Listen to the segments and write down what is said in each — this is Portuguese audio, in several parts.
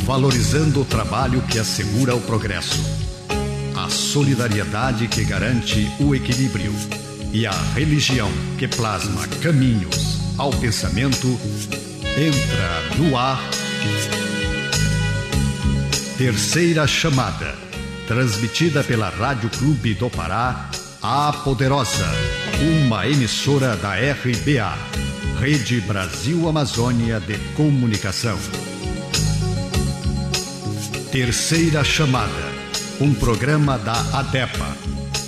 valorizando o trabalho que assegura o progresso, a solidariedade que garante o equilíbrio e a religião que plasma caminhos ao pensamento. Entra no ar Terceira Chamada, transmitida pela Rádio Clube do Pará, a Poderosa, uma emissora da RBA, Rede Brasil Amazônia de Comunicação. Terceira Chamada, um programa da ADEPA,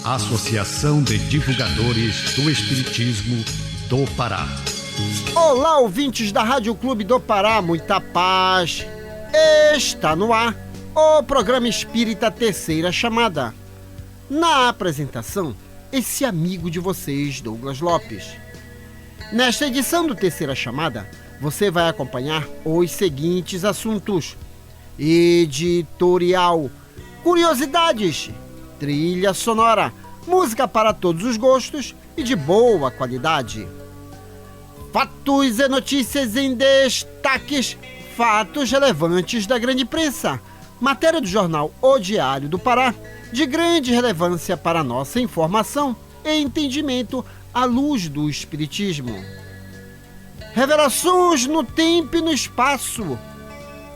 Associação de Divulgadores do Espiritismo do Pará. Olá, ouvintes da Rádio Clube do Pará, muita paz. Está no ar o programa espírita Terceira Chamada. Na apresentação, esse amigo de vocês, Douglas Lopes. Nesta edição do Terceira Chamada, você vai acompanhar os seguintes assuntos: editorial, curiosidades, trilha sonora, música para todos os gostos e de boa qualidade. Fatos e notícias em destaques, fatos relevantes da grande imprensa, matéria do jornal O Diário do Pará, de grande relevância para nossa informação e entendimento à luz do Espiritismo. Revelações no tempo e no espaço,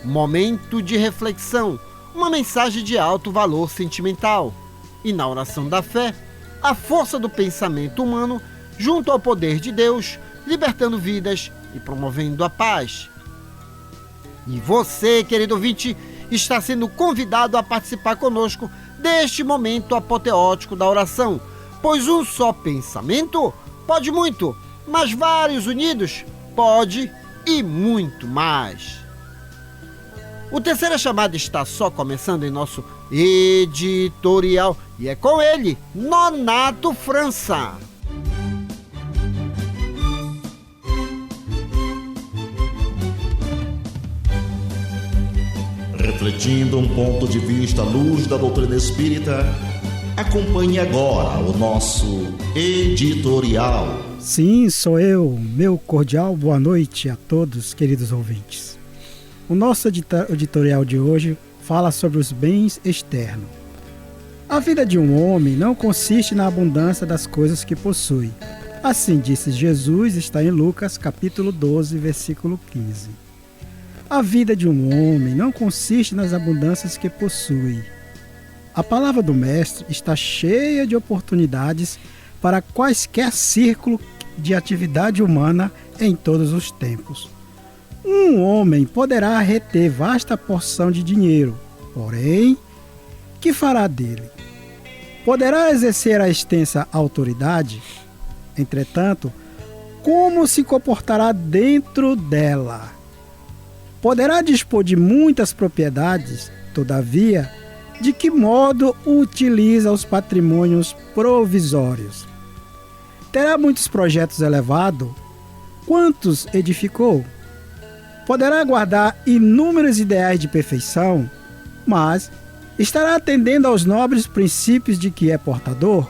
momento de reflexão, uma mensagem de alto valor sentimental. E na oração da fé, a força do pensamento humano junto ao poder de Deus, libertando vidas e promovendo a paz. E você, querido ouvinte, está sendo convidado a participar conosco deste momento apoteótico da oração, pois um só pensamento pode muito, mas vários unidos pode e muito mais. O Terceira Chamada está só começando em nosso editorial e é com ele, Nonato França. Refletindo um ponto de vista à luz da doutrina espírita, acompanhe agora o nosso editorial. Sim, sou eu, meu cordial boa noite a todos, queridos ouvintes. O nosso editorial de hoje fala sobre os bens externos. A vida de um homem não consiste na abundância das coisas que possui. Assim disse Jesus, está em Lucas capítulo 12, versículo 15. A vida de um homem não consiste nas abundâncias que possui. A palavra do Mestre está cheia de oportunidades para quaisquer círculo de atividade humana em todos os tempos. Um homem poderá reter vasta porção de dinheiro, porém, que fará dele? Poderá exercer a extensa autoridade, entretanto, como se comportará dentro dela? Poderá dispor de muitas propriedades, todavia, de que modo utiliza os patrimônios provisórios? Terá muitos projetos elevados? Quantos edificou? Poderá guardar inúmeros ideais de perfeição, mas estará atendendo aos nobres princípios de que é portador?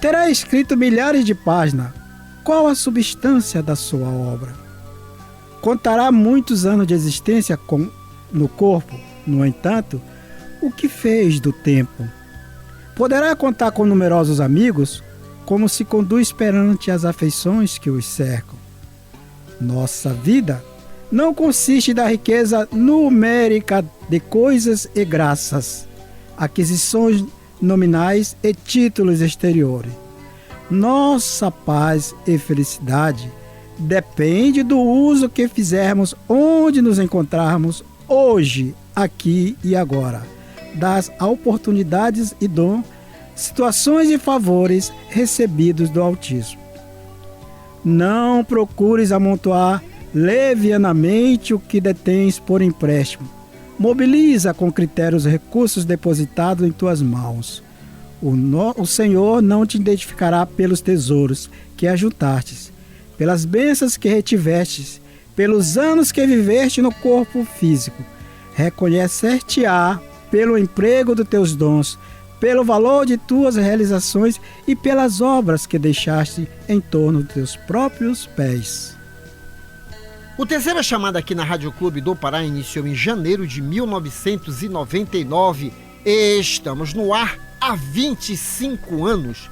Terá escrito milhares de páginas. Qual a substância da sua obra? Contará muitos anos de existência no corpo, no entanto, o que fez do tempo? Poderá contar com numerosos amigos, como se conduz perante as afeições que os cercam. Nossa vida não consiste da riqueza numérica de coisas e graças, aquisições nominais e títulos exteriores. Nossa paz e felicidade depende do uso que fizermos onde nos encontrarmos hoje, aqui e agora, das oportunidades e dons, situações e favores recebidos do Altíssimo. Não procures amontoar levianamente o que detens por empréstimo. Mobiliza com critério os recursos depositados em tuas mãos. O Senhor não te identificará pelos tesouros que ajuntastes, pelas bênçãos que retivestes, pelos anos que viveste no corpo físico. Reconhecer-te-á pelo emprego dos teus dons, pelo valor de tuas realizações e pelas obras que deixaste em torno de teus próprios pés. O Terceira Chamada aqui na Rádio Clube do Pará iniciou em janeiro de 1999 e estamos no ar há 25 anos.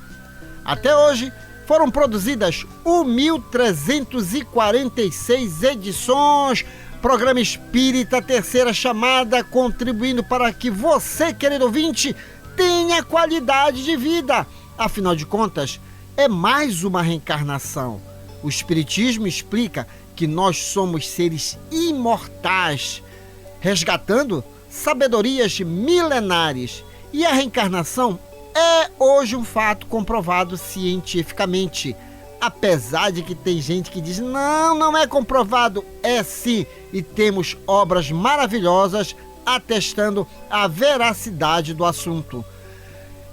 Até hoje foram produzidas 1.346 edições. Programa Espírita Terceira Chamada, contribuindo para que você, querido ouvinte, tenha qualidade de vida. Afinal de contas, é mais uma reencarnação. O Espiritismo explica que nós somos seres imortais, resgatando sabedorias milenares. E a reencarnação é hoje um fato comprovado cientificamente. Apesar de que tem gente que diz, não é comprovado, é sim. E temos obras maravilhosas atestando a veracidade do assunto.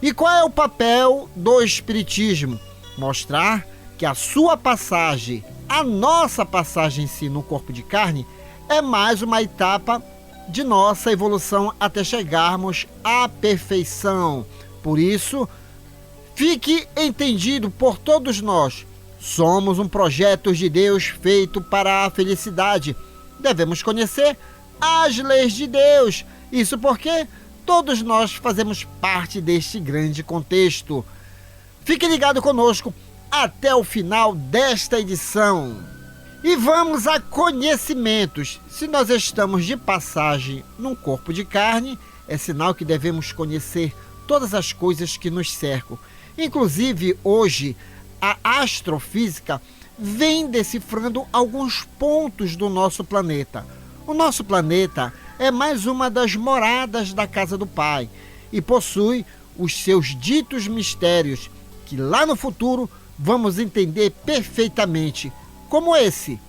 E qual é o papel do Espiritismo? Mostrar que a sua passagem, a nossa passagem em si no corpo de carne, é mais uma etapa de nossa evolução até chegarmos à perfeição. Por isso, fique entendido por todos nós, somos um projeto de Deus feito para a felicidade. Devemos conhecer as leis de Deus, isso porque todos nós fazemos parte deste grande contexto. Fique ligado conosco até o final desta edição. E vamos a conhecimentos. Se nós estamos de passagem num corpo de carne, é sinal que devemos conhecer todas as coisas que nos cercam. Inclusive, hoje, a astrofísica vem decifrando alguns pontos do nosso planeta. O nosso planeta é mais uma das moradas da casa do Pai e possui os seus ditos mistérios, que lá no futuro vamos entender perfeitamente. Como esse.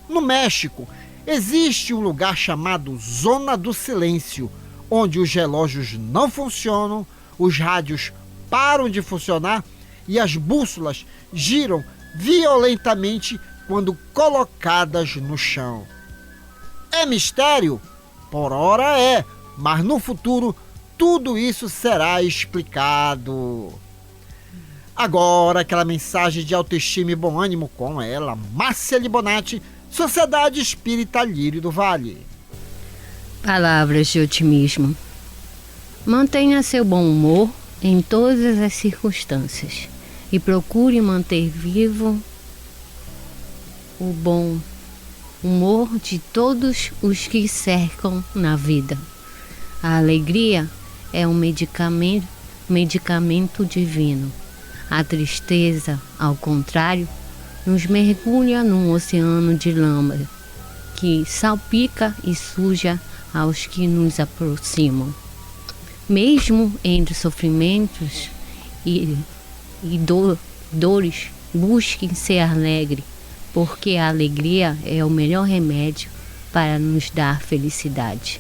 No México, existe um lugar chamado Zona do Silêncio, onde os relógios não funcionam, os rádios param de funcionar e as bússolas giram violentamente quando colocadas no chão. É mistério? Por ora é, mas no futuro tudo isso será explicado. Agora, aquela mensagem de autoestima e bom ânimo com ela, Márcia Libonati, Sociedade Espírita Lírio do Vale. Palavras de otimismo. Mantenha seu bom humor em todas as circunstâncias e procure manter vivo o bom humor de todos os que cercam na vida. A alegria é um medicamento divino. A tristeza, ao contrário, nos mergulha num oceano de lama que salpica e suja aos que nos aproximam. Mesmo entre sofrimentos e dores, busque ser alegre, porque a alegria é o melhor remédio para nos dar felicidade.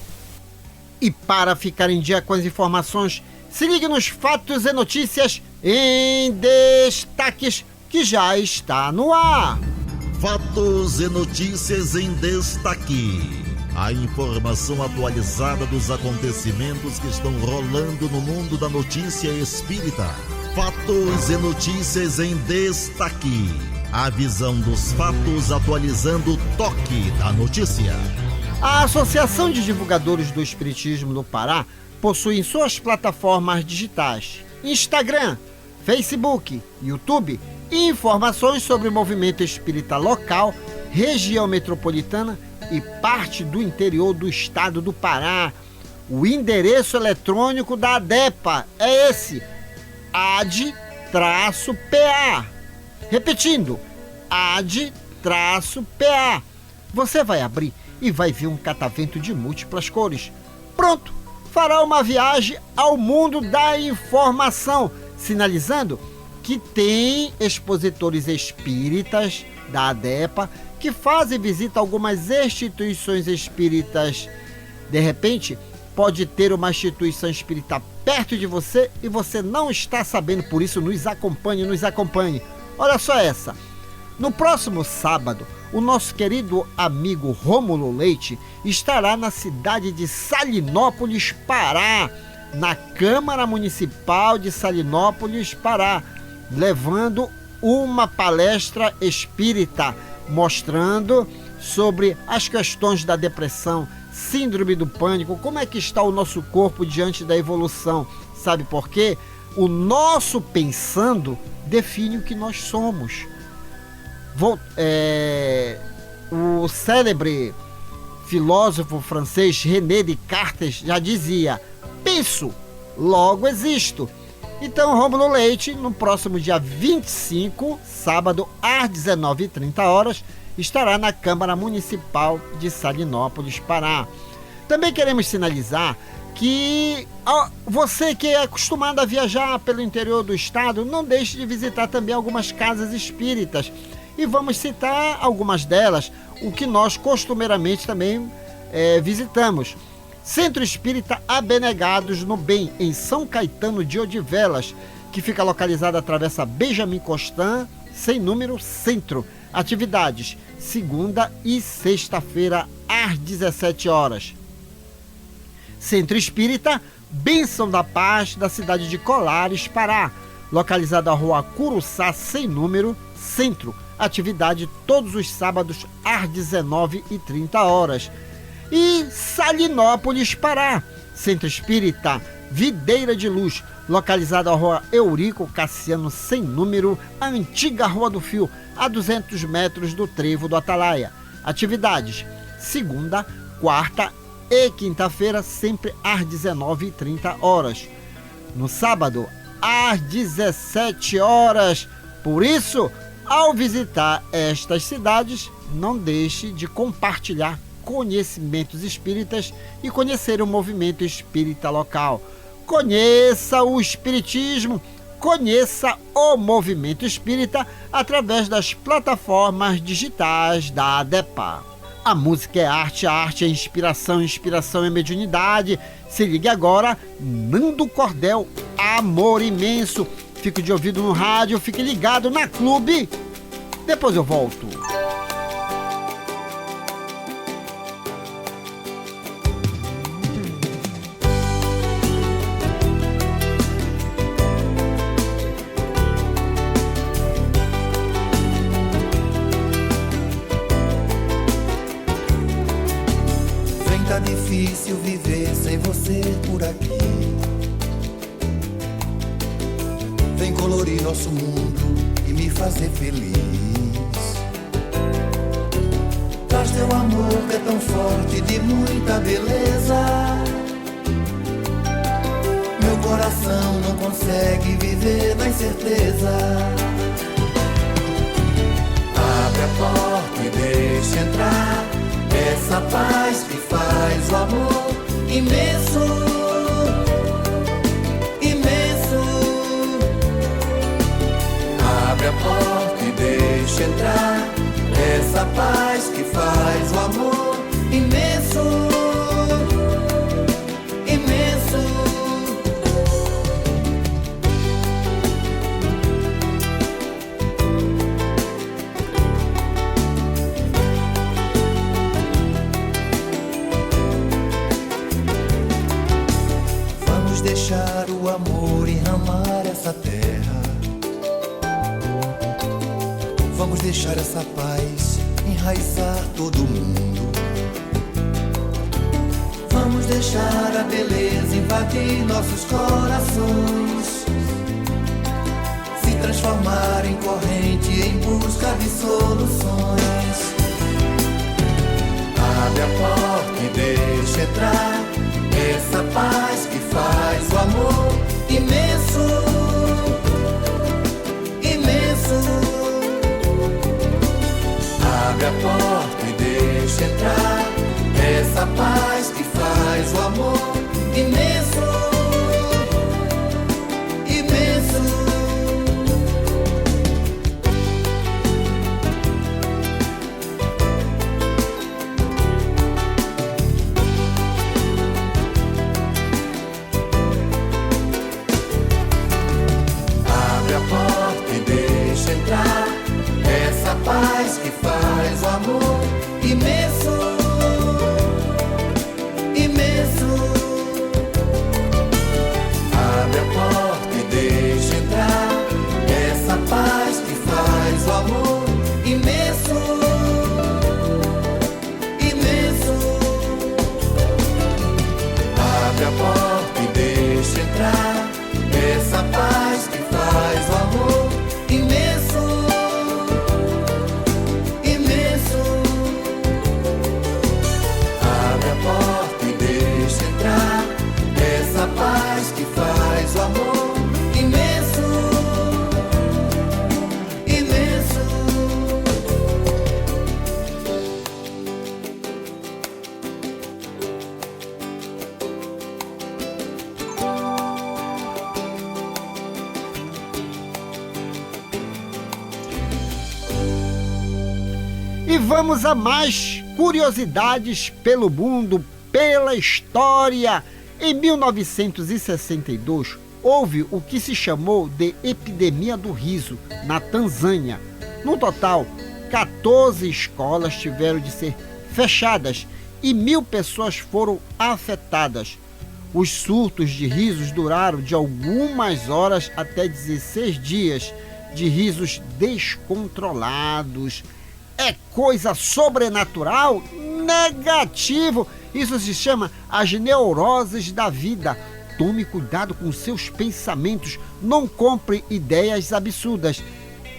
E para ficar em dia com as informações, se ligue nos fatos e notícias em destaques, que já está no ar. Fatos e notícias em destaque. A informação atualizada dos acontecimentos que estão rolando no mundo da notícia espírita. Fatos e notícias em destaque. A visão dos fatos atualizando o toque da notícia. A Associação de Divulgadores do Espiritismo do Pará possui em suas plataformas digitais Instagram, Facebook, YouTube, informações sobre o movimento espírita local, região metropolitana e parte do interior do estado do Pará. O endereço eletrônico da ADEPA é esse, AD-PA. Repetindo, AD-PA. Você vai abrir e vai ver um catavento de múltiplas cores. Pronto, fará uma viagem ao mundo da informação, sinalizando que tem expositores espíritas da ADEPA que fazem visita a algumas instituições espíritas. De repente, pode ter uma instituição espírita perto de você e você não está sabendo, por isso nos acompanhe. Olha só essa. No próximo sábado, o nosso querido amigo Rômulo Leite estará na cidade de Salinópolis, Pará, na Câmara Municipal de Salinópolis, Pará, levando uma palestra espírita, mostrando sobre as questões da depressão, síndrome do pânico, como é que está o nosso corpo diante da evolução. Sabe por quê? O nosso pensando define o que nós somos. O célebre filósofo francês René Descartes já dizia: penso, logo existo. Então, Rômulo Leite, no próximo dia 25, sábado, às 19h30, estará na Câmara Municipal de Salinópolis, Pará. Também queremos sinalizar que você que é acostumado a viajar pelo interior do estado, não deixe de visitar também algumas casas espíritas. E vamos citar algumas delas, o que nós costumeiramente também visitamos. Centro Espírita Abnegados no Bem, em São Caetano de Odivelas, que fica localizado à Travessa Benjamin Constant, sem número, Centro. Atividades, segunda e sexta-feira, às 17h. Centro Espírita Bênção da Paz, da cidade de Colares, Pará, localizado à Rua Curuçá, sem número, Centro. Atividade todos os sábados, às 19h30. E Salinópolis, Pará, Centro Espírita Videira de Luz, localizado à Rua Eurico Cassiano, sem número, a antiga Rua do Fio, a 200 metros do Trevo do Atalaia. Atividades, segunda, quarta e quinta-feira, sempre às 19h30. No sábado, às 17h. Por isso, ao visitar estas cidades, não deixe de compartilhar conhecimentos espíritas e conhecer o movimento espírita local. Conheça o espiritismo, conheça o movimento espírita através das plataformas digitais da ADEPA. A música é arte, a arte é inspiração, inspiração é mediunidade. Se ligue agora, Nando Cordel, Amor Imenso. Fique de ouvido no rádio, fique ligado na Clube. Depois eu volto. Tá difícil viver sem você por aqui. Vem colorir nosso mundo e me fazer feliz. Traz teu amor que é tão forte, de muita beleza. Meu coração não consegue viver na incerteza. Abre a porta e deixa entrar essa paz que faz o amor imenso, imenso. Abre a porta e deixa entrar essa paz que faz o amor imenso, imenso. Deixar o amor enramar essa terra. Vamos deixar essa paz enraizar todo mundo. Vamos deixar a beleza invadir nossos corações, se transformar em corrente em busca de soluções. Abre a porta e deixa entrar essa paz que faz o amor imenso, imenso. Abre a porta e deixa entrar essa paz que faz o amor imenso, imenso. Essa paz que faz o amor imenso, imenso. E vamos a mais curiosidades pelo mundo, pela história. Em 1962, houve o que se chamou de epidemia do riso na Tanzânia. No total, 14 escolas tiveram de ser fechadas e 1.000 pessoas foram afetadas. Os surtos de risos duraram de algumas horas até 16 dias, de risos descontrolados. É coisa sobrenatural? Negativo! Isso se chama as neuroses da vida. Tome cuidado com seus pensamentos. Não compre ideias absurdas.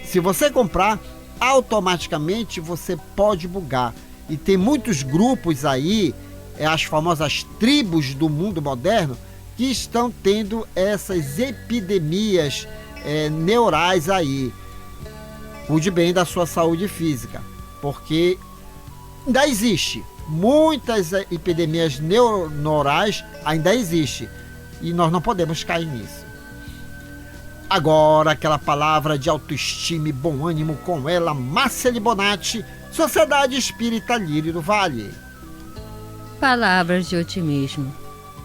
Se você comprar, automaticamente você pode bugar. E tem muitos grupos aí, as famosas tribos do mundo moderno, que estão tendo essas epidemias neurais aí. Cuide bem da sua saúde física, porque ainda existe. Muitas epidemias neurais ainda existem. E nós não podemos cair nisso. Agora, aquela palavra de autoestima e bom ânimo com ela, Márcia Libonati, Sociedade Espírita Lírio do Vale. Palavras de otimismo.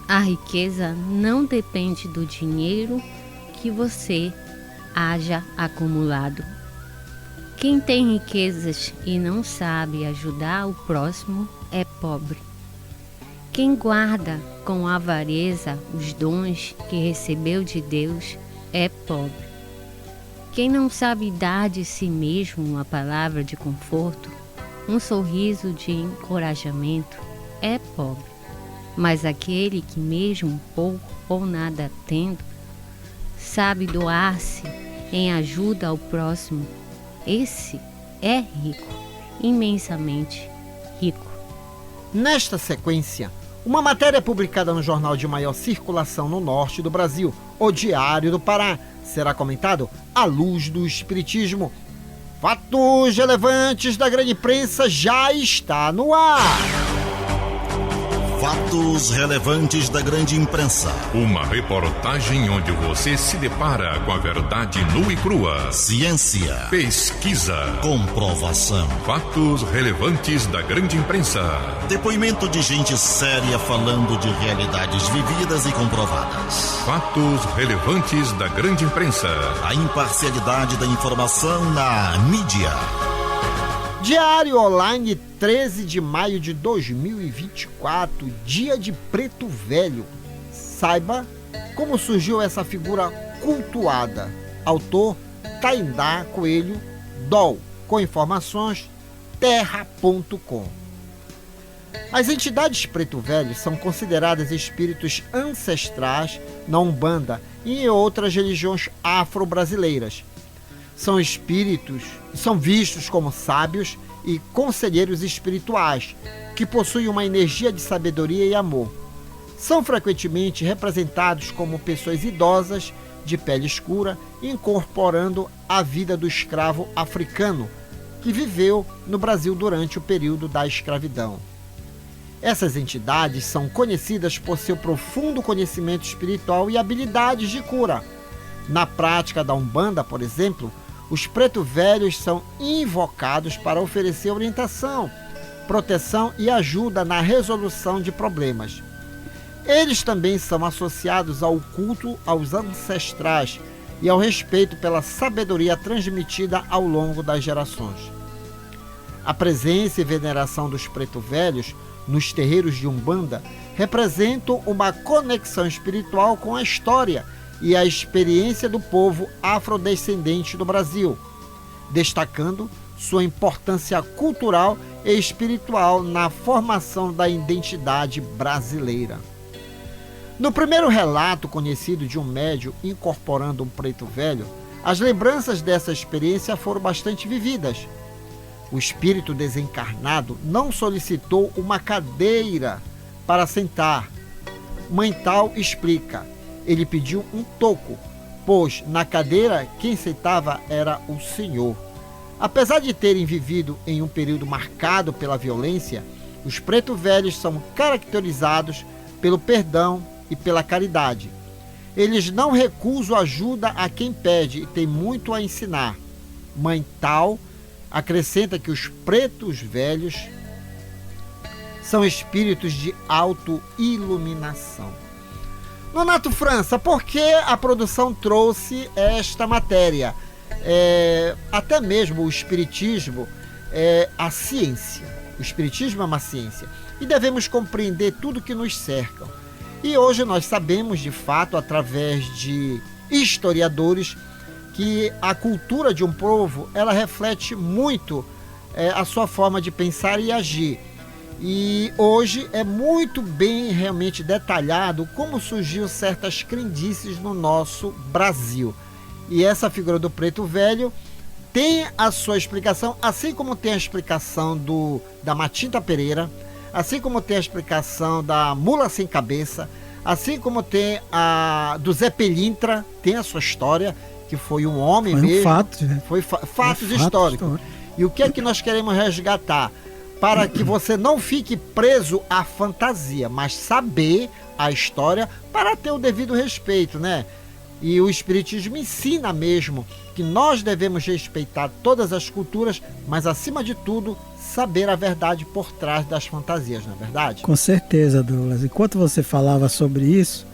A riqueza não depende do dinheiro que você haja acumulado. Quem tem riquezas e não sabe ajudar o próximo é pobre. Quem guarda com avareza os dons que recebeu de Deus é pobre. Quem não sabe dar de si mesmo uma palavra de conforto, um sorriso de encorajamento, é pobre. Mas aquele que mesmo pouco ou nada tendo, sabe doar-se em ajuda ao próximo, esse é rico, imensamente rico. Nesta sequência, uma matéria publicada no jornal de maior circulação no norte do Brasil, O Diário do Pará, será comentado à luz do Espiritismo. Fatos relevantes da grande imprensa já está no ar. Fatos relevantes da grande imprensa. Uma reportagem onde você se depara com a verdade nua e crua. Ciência. Pesquisa. Comprovação. Fatos relevantes da grande imprensa. Depoimento de gente séria falando de realidades vividas e comprovadas. Fatos relevantes da grande imprensa. A imparcialidade da informação na mídia. Diário Online, 13 de maio de 2024, dia de Preto Velho. Saiba como surgiu essa figura cultuada. Autor Taindá Coelho, DOL, com informações terra.com. As entidades Preto Velho são consideradas espíritos ancestrais na Umbanda e em outras religiões afro-brasileiras. São espíritos, são vistos como sábios e conselheiros espirituais, que possuem uma energia de sabedoria e amor. São frequentemente representados como pessoas idosas, de pele escura, incorporando a vida do escravo africano, que viveu no Brasil durante o período da escravidão. Essas entidades são conhecidas por seu profundo conhecimento espiritual e habilidades de cura. Na prática da Umbanda, por exemplo, os Preto Velhos são invocados para oferecer orientação, proteção e ajuda na resolução de problemas. Eles também são associados ao culto aos ancestrais e ao respeito pela sabedoria transmitida ao longo das gerações. A presença e veneração dos Preto Velhos nos terreiros de Umbanda representam uma conexão espiritual com a história e a experiência do povo afrodescendente do Brasil, destacando sua importância cultural e espiritual na formação da identidade brasileira. No primeiro relato conhecido de um médium incorporando um preto velho, as lembranças dessa experiência foram bastante vividas. O espírito desencarnado não solicitou uma cadeira para sentar. Mãe Tal explica: ele pediu um toco, pois na cadeira quem sentava era o Senhor. Apesar de terem vivido em um período marcado pela violência, os Preto Velhos são caracterizados pelo perdão e pela caridade. Eles não recusam ajuda a quem pede e têm muito a ensinar. Mãe Tal acrescenta que os pretos velhos são espíritos de auto-iluminação. Nonato França, por que a produção trouxe esta matéria? Até mesmo o espiritismo é a ciência. O espiritismo é uma ciência. E devemos compreender tudo que nos cerca. E hoje nós sabemos, de fato, através de historiadores, que a cultura de um povo, ela reflete muito a sua forma de pensar e agir. E hoje é muito bem realmente detalhado como surgiu certas crendices no nosso Brasil. E essa figura do preto velho tem a sua explicação, assim como tem a explicação da Matinta Pereira, assim como tem a explicação da Mula Sem Cabeça, assim como tem a do Zé Pelintra, tem a sua história, que foi um homem mesmo. Foi fatos históricos. E o que é que nós queremos resgatar? Para que você não fique preso à fantasia, mas saber a história para ter o devido respeito, né? E o Espiritismo ensina mesmo que nós devemos respeitar todas as culturas, mas acima de tudo, saber a verdade por trás das fantasias, não é verdade? Com certeza, Douglas. Enquanto você falava sobre isso,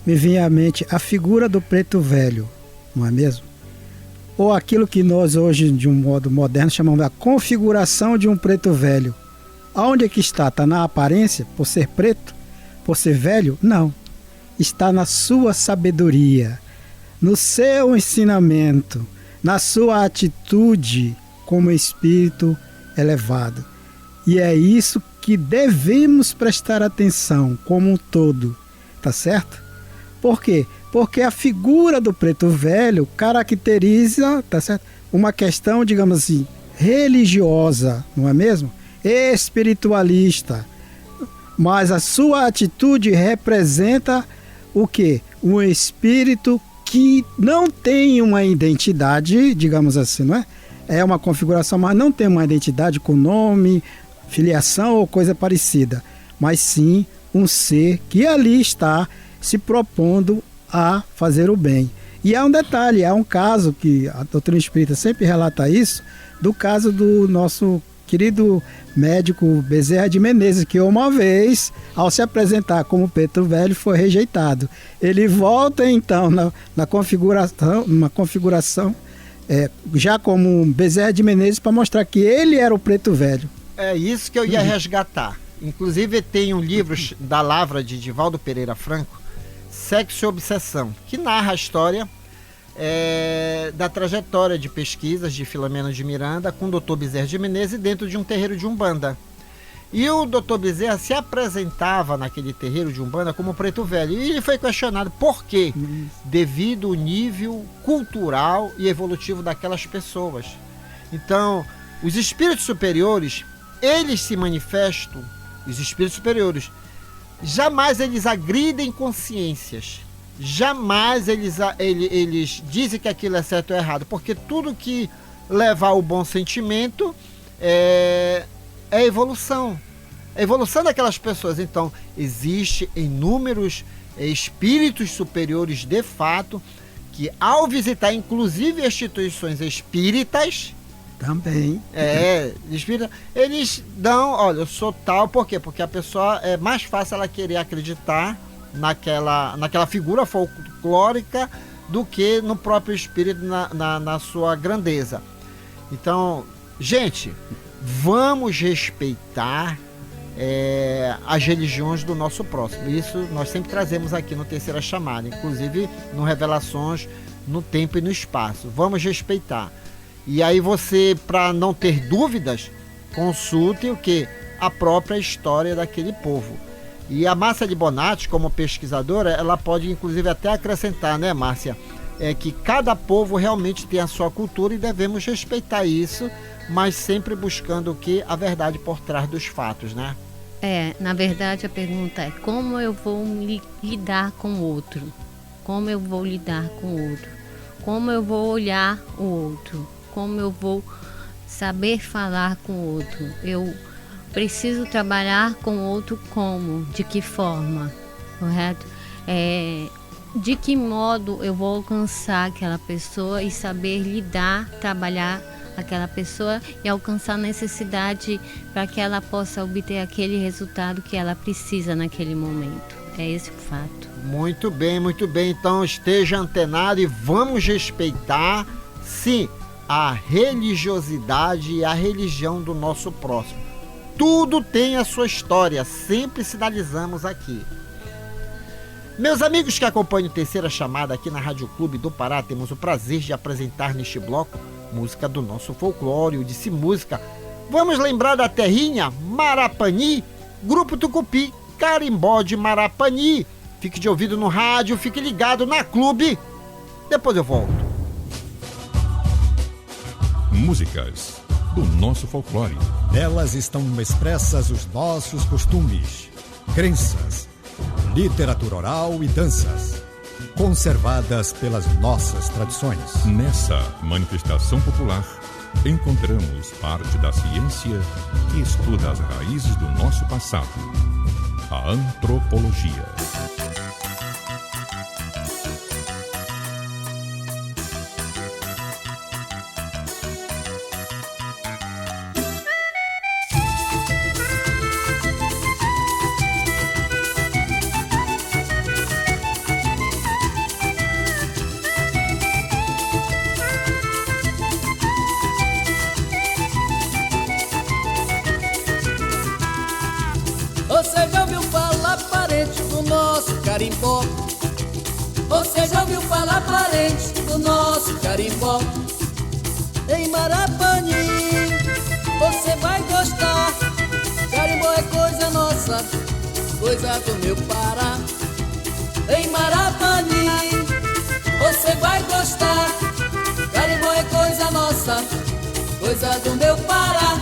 me vinha à mente a figura do preto velho, não é mesmo? Ou aquilo que nós hoje, de um modo moderno, chamamos de configuração de um preto velho. Aonde é que está? Está na aparência, por ser preto? Por ser velho? Não. Está na sua sabedoria, no seu ensinamento, na sua atitude como espírito elevado. E é isso que devemos prestar atenção como um todo, tá certo? Por quê? Porque a figura do preto velho caracteriza, tá certo? Uma questão, digamos assim, religiosa, não é mesmo? Espiritualista. Mas a sua atitude representa o quê? Um espírito que não tem uma identidade, digamos assim, não é? É uma configuração, mas não tem uma identidade com nome, filiação ou coisa parecida. Mas sim um ser que ali está se propondo a fazer o bem. E há um detalhe, há um caso que a doutrina espírita sempre relata isso, do caso do nosso querido médico Bezerra de Menezes, que uma vez, ao se apresentar como preto velho, foi rejeitado. Ele volta então na configuração, numa configuração já como Bezerra de Menezes, para mostrar que ele era o preto velho. É isso que eu ia resgatar. Inclusive tem um livro da Lavra de Divaldo Pereira Franco, Sexo e Obsessão, que narra a história da trajetória de pesquisas de Filomeno de Miranda com o Dr. Bezerra de Menezes dentro de um terreiro de Umbanda. E o Dr. Bezerra se apresentava naquele terreiro de Umbanda como preto velho. E ele foi questionado por quê? Devido ao nível cultural e evolutivo daquelas pessoas. Então, os espíritos superiores, eles se manifestam, os espíritos superiores, jamais eles agridem consciências. Jamais eles dizem que aquilo é certo ou errado, porque tudo que leva ao bom sentimento é evolução. A evolução daquelas pessoas. Então, existe inúmeros espíritos superiores de fato, que ao visitar inclusive instituições espíritas, também. Espírita, eles dão, olha, eu sou tal, por quê? Porque a pessoa é mais fácil ela querer acreditar naquela figura folclórica do que no próprio espírito, na sua grandeza. Então, gente, vamos respeitar as religiões do nosso próximo. Isso nós sempre trazemos aqui no Terceira Chamada, inclusive no Revelações no Tempo e no Espaço. Vamos respeitar. E aí você, para não ter dúvidas, consulte o que? A própria história daquele povo. E a Márcia de Bonatti, como pesquisadora, ela pode inclusive até acrescentar, né, Márcia? Que cada povo realmente tem a sua cultura e devemos respeitar isso, mas sempre buscando o que? A verdade por trás dos fatos, né? Na verdade a pergunta é como eu vou lidar com o outro? Como eu vou lidar com o outro? Como eu vou olhar o outro? Como eu vou saber falar com o outro? Eu preciso trabalhar com o outro como? De que forma? Correto? De que modo eu vou alcançar aquela pessoa e saber lidar, trabalhar aquela pessoa e alcançar a necessidade para que ela possa obter aquele resultado que ela precisa naquele momento. É esse o fato. Muito bem, muito bem. Então esteja antenado e vamos respeitar, sim, a religiosidade e a religião do nosso próximo. Tudo tem a sua história, sempre sinalizamos aqui. Meus amigos que acompanham Terceira Chamada aqui na Rádio Clube do Pará, temos o prazer de apresentar neste bloco música do nosso folclore, o Disse Música. Vamos lembrar da terrinha Marapani, Grupo Tucupi, Carimbó de Marapani. Fique de ouvido no rádio, fique ligado na Clube. Depois eu volto. Músicas do nosso folclore. Nelas estão expressas os nossos costumes, crenças, literatura oral e danças, conservadas pelas nossas tradições. Nessa manifestação popular, encontramos parte da ciência que estuda as raízes do nosso passado, a antropologia. Você já ouviu falar, parente, do nosso carimbó? Você já ouviu falar, parente, do nosso carimbó? Em Marapani, você vai gostar. Carimbó é coisa nossa, coisa do meu Pará. Em Marapani, você vai gostar. Carimbó é coisa nossa, coisa do meu Pará.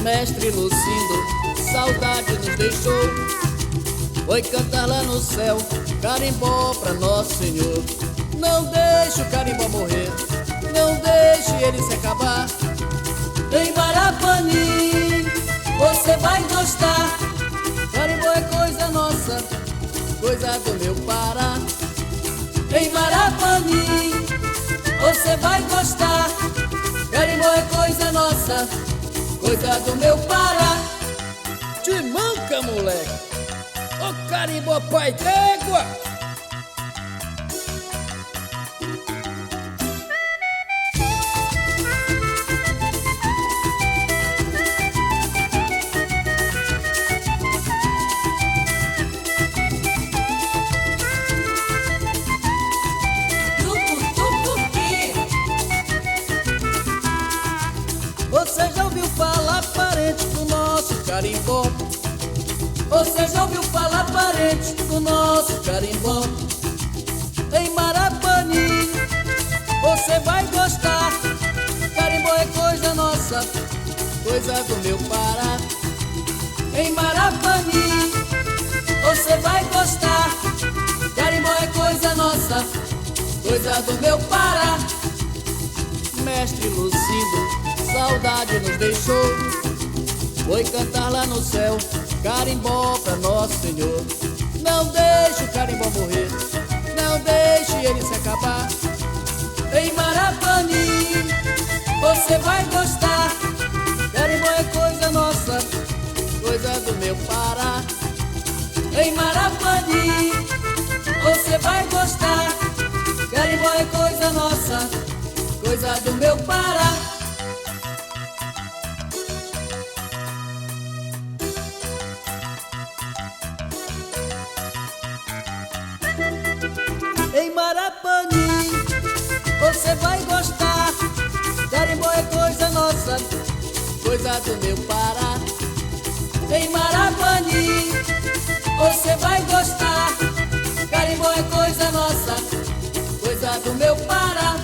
Mestre Lucindo, saudade nos deixou, foi cantar lá no céu, carimbó pra Nosso Senhor. Não deixe o carimbó morrer, não deixe ele se acabar. Em Marapani, você vai gostar. Carimbó é coisa nossa, coisa do meu Pará. Em Marapani, você vai gostar. Carimbó é coisa nossa, coisa do meu Pará. Te manca, moleque! Ô carimbó pai d'égua! Você já ouviu falar, parente, do nosso carimbó? Você já ouviu falar, parente, do nosso carimbó? Em Marapani, você vai gostar. Carimbó é coisa nossa, coisa do meu Pará. Em Marapani, você vai gostar. Carimbó é coisa nossa, coisa do meu Pará. Mestre Lucindo, saudade nos deixou, foi cantar lá no céu, carimbó pra Nosso Senhor. Não deixe o carimbó morrer, não deixe ele se acabar. Em Marapani, você vai gostar. Carimbó é coisa nossa, coisa do meu Pará. Em Marapani, você vai gostar. Carimbó é coisa nossa, coisa do meu Pará. Em Marapani, você vai gostar. Carimbó é coisa nossa, coisa do meu Pará. Em Marapani, você vai gostar. Carimbó é coisa nossa, coisa do meu Pará.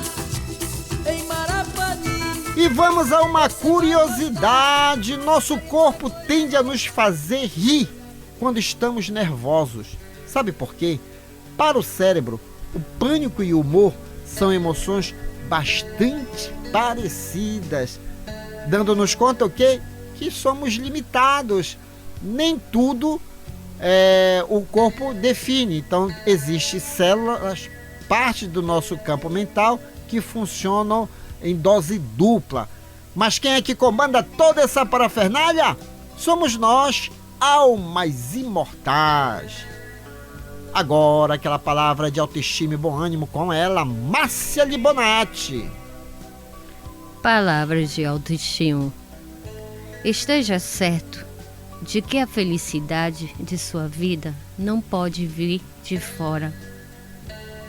Em Marapani. E vamos a uma curiosidade. Nosso corpo tende a nos fazer rir quando estamos nervosos. Sabe por quê? Para o cérebro, o pânico e o humor são emoções bastante parecidas, dando-nos conta o quê? Que somos limitados. Nem tudo o corpo define. Então, existem células, parte do nosso campo mental, que funcionam em dose dupla. Mas quem é que comanda toda essa parafernália? Somos nós, almas imortais. Agora aquela palavra de autoestima e bom ânimo com ela, Márcia Libonati. Palavras de autoestima. Esteja certo de que a felicidade de sua vida não pode vir de fora.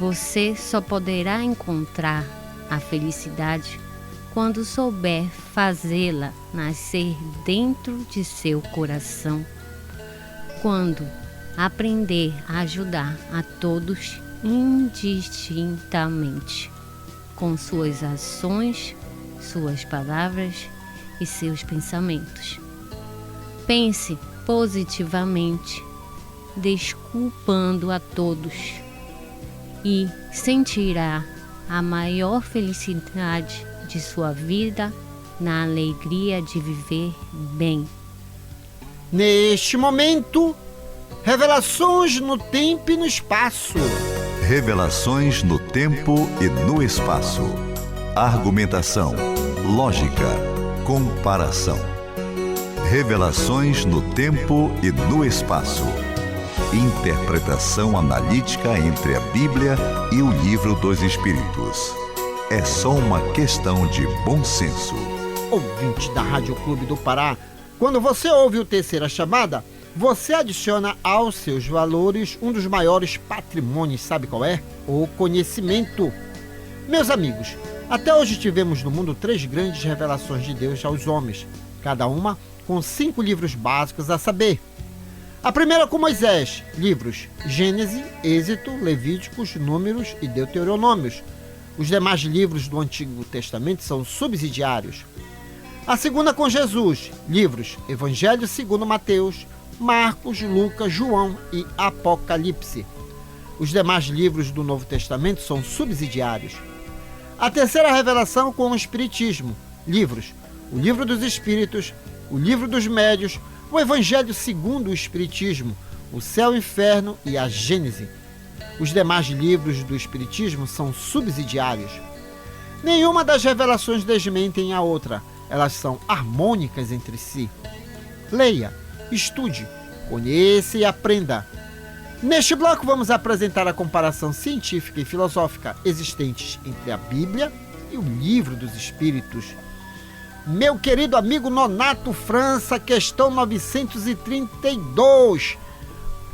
Você só poderá encontrar a felicidade quando souber fazê-la nascer dentro de seu coração. Quando aprender a ajudar a todos indistintamente, com suas ações, suas palavras e seus pensamentos. Pense positivamente, desculpando a todos, e sentirá a maior felicidade de sua vida na alegria de viver bem. Neste momento, revelações no tempo e no espaço. Revelações no tempo e no espaço. Argumentação, lógica, comparação. Revelações no tempo e no espaço. Interpretação analítica entre a Bíblia e o Livro dos Espíritos. É só uma questão de bom senso. Ouvinte da Rádio Clube do Pará, quando você ouve o Terceira Chamada, você adiciona aos seus valores um dos maiores patrimônios, sabe qual é? O conhecimento. Meus amigos, até hoje tivemos no mundo 3 grandes revelações de Deus aos homens, cada uma com 5 livros básicos a saber. A primeira com Moisés, livros Gênesis, Êxodo, Levíticos, Números e Deuteronômios. Os demais livros do Antigo Testamento são subsidiários. A segunda com Jesus, livros Evangelho segundo Mateus, Marcos, Lucas, João e Apocalipse. Os demais livros do Novo Testamento são subsidiários. A terceira revelação com o Espiritismo, livros o Livro dos Espíritos, o Livro dos Médios, o Evangelho segundo o Espiritismo, o Céu e o Inferno e a Gênese. Os demais livros do Espiritismo são subsidiários. Nenhuma das revelações desmentem a outra, elas são harmônicas entre si. Leia, estude, conheça e aprenda. Neste bloco vamos apresentar a comparação científica e filosófica existentes entre a Bíblia e o Livro dos Espíritos. Meu querido amigo Nonato França, questão 932.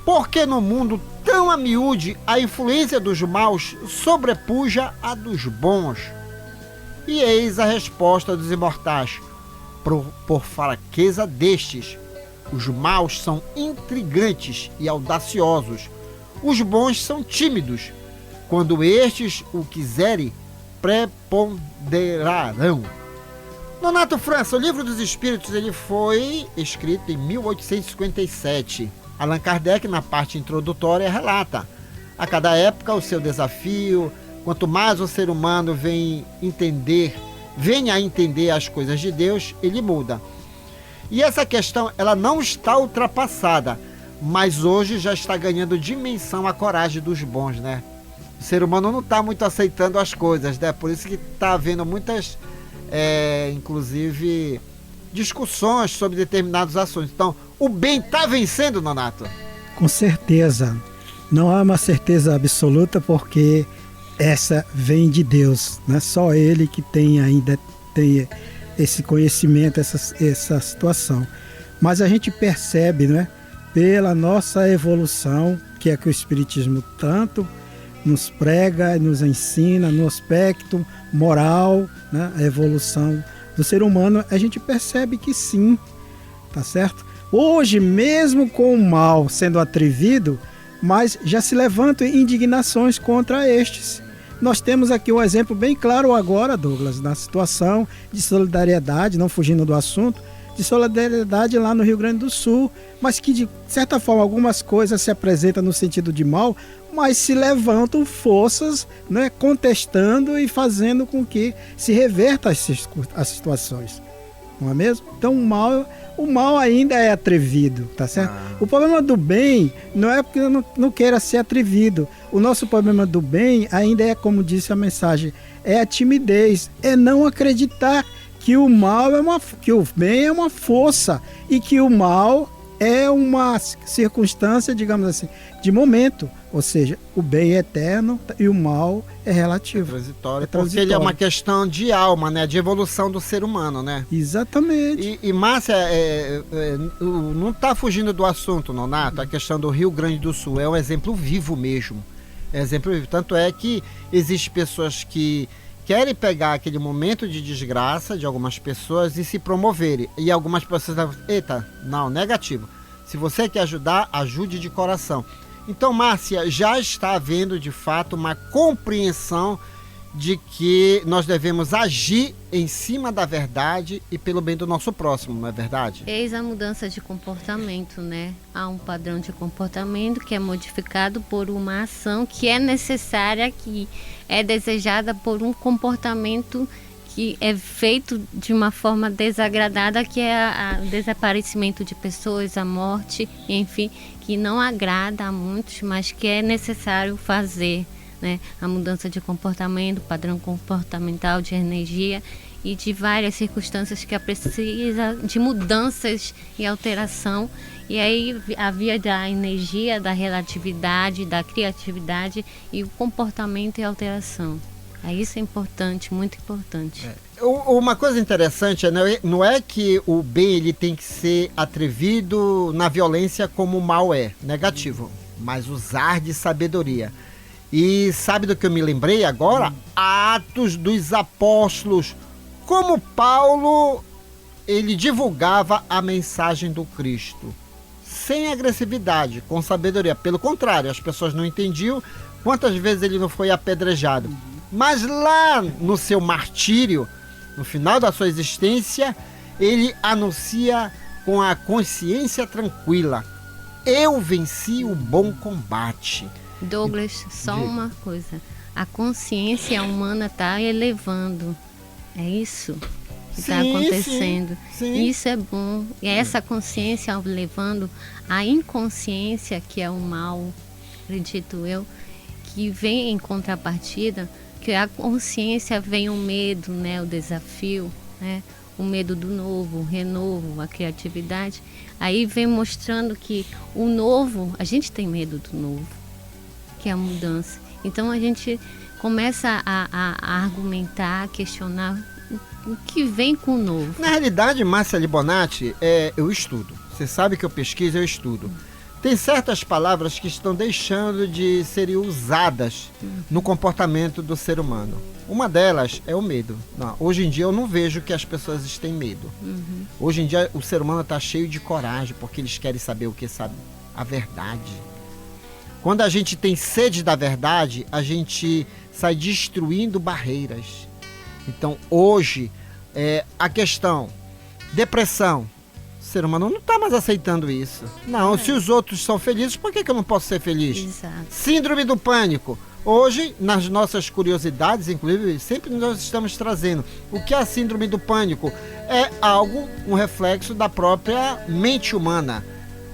Por que no mundo tão a miúde a influência dos maus sobrepuja a dos bons? E eis a resposta dos imortais. Por fraqueza destes, os maus são intrigantes e audaciosos. Os bons são tímidos. Quando estes o quiserem, preponderarão. Nonato França, o Livro dos Espíritos, ele foi escrito em 1857. Allan Kardec, na parte introdutória, relata: a cada época o seu desafio, quanto mais o ser humano venha a entender as coisas de Deus, ele muda. E essa questão, ela não está ultrapassada, mas hoje já está ganhando dimensão a coragem dos bons, né? O ser humano não está muito aceitando as coisas, né? Por isso que está havendo muitas, inclusive, discussões sobre determinados assuntos. Então, o bem está vencendo, Nonato? Com certeza. Não há uma certeza absoluta, porque essa vem de Deus. Não é só Ele que tem esse conhecimento, essa situação. Mas a gente percebe, né, pela nossa evolução, que é que o Espiritismo tanto nos prega, nos ensina no aspecto moral, né, a evolução do ser humano, a gente percebe que sim, tá certo? Hoje, mesmo com o mal sendo atrevido, mas já se levantam indignações contra estes. Nós temos aqui um exemplo bem claro agora, Douglas, na situação de solidariedade, não fugindo do assunto, de solidariedade lá no Rio Grande do Sul, mas que de certa forma algumas coisas se apresentam no sentido de mal, mas se levantam forças, né, contestando e fazendo com que se reverta as situações. não é mesmo? Então o mal ainda é atrevido, tá certo? O problema do bem não é porque não queira ser atrevido. O nosso problema do bem ainda é, como disse a mensagem, é a timidez, é não acreditar que o mal que o bem é uma força e que o mal é uma circunstância, digamos assim, de momento. Ou seja, o bem é eterno e o mal é relativo. Transitório. Porque ele é uma questão de alma, né? De evolução do ser humano, né? Exatamente. E Márcia, não está fugindo do assunto, Nonato. A questão do Rio Grande do Sul é um exemplo vivo mesmo. Exemplo vivo. Tanto é que existem pessoas que querem pegar aquele momento de desgraça de algumas pessoas e se promoverem. E algumas pessoas falam, eita, não, negativo. Se você quer ajudar, ajude de coração. Então, Márcia, já está havendo de fato uma compreensão de que nós devemos agir em cima da verdade e pelo bem do nosso próximo, não é verdade? Eis a mudança de comportamento, né? Há um padrão de comportamento que é modificado por uma ação que é necessária, que é desejada por um comportamento que é feito de uma forma desagradada, que é o desaparecimento de pessoas, a morte, enfim, que não agrada a muitos, mas que é necessário fazer, né? A mudança de comportamento, padrão comportamental, de energia e de várias circunstâncias que precisa de mudanças e alteração. E aí a via da energia, da relatividade, da criatividade e o comportamento e alteração. Isso é importante, muito importante. Uma coisa interessante não é que o bem ele tem que ser atrevido na violência como o mal é, negativo, mas usar de sabedoria. E sabe do que eu me lembrei agora? Atos dos Apóstolos. Como Paulo, ele divulgava a mensagem do Cristo. Sem agressividade, com sabedoria. Pelo contrário, as pessoas não entendiam. Quantas vezes ele não foi apedrejado? Mas lá no seu martírio, no final da sua existência, ele anuncia com a consciência tranquila: eu venci o bom combate. Douglas, só uma coisa. A consciência humana está elevando. É isso que está acontecendo. Sim. Isso é bom. E essa consciência levando a inconsciência, que é o mal, acredito eu, que vem em contrapartida, que a consciência vem o medo, né, o desafio, né, o medo do novo, o renovo, a criatividade. Aí vem mostrando que o novo, a gente tem medo do novo, que é a mudança. Então a gente começa a argumentar, a questionar o que vem com o novo. Na realidade, Márcia Libonati, eu estudo. Você sabe que eu pesquiso, eu estudo. Tem certas palavras que estão deixando de serem usadas no comportamento do ser humano. Uma delas é o medo. Não, hoje em dia eu não vejo que as pessoas têm medo. Hoje em dia o ser humano está cheio de coragem, porque eles querem saber o que sabe, a verdade. Quando a gente tem sede da verdade, a gente sai destruindo barreiras. Então hoje, a questão depressão, o ser humano não está mais aceitando isso. Não, se os outros são felizes, por que eu não posso ser feliz? Exato. Síndrome do pânico. Hoje, nas nossas curiosidades, inclusive, sempre nós estamos trazendo o que é a síndrome do pânico. É algo, um reflexo da própria mente humana.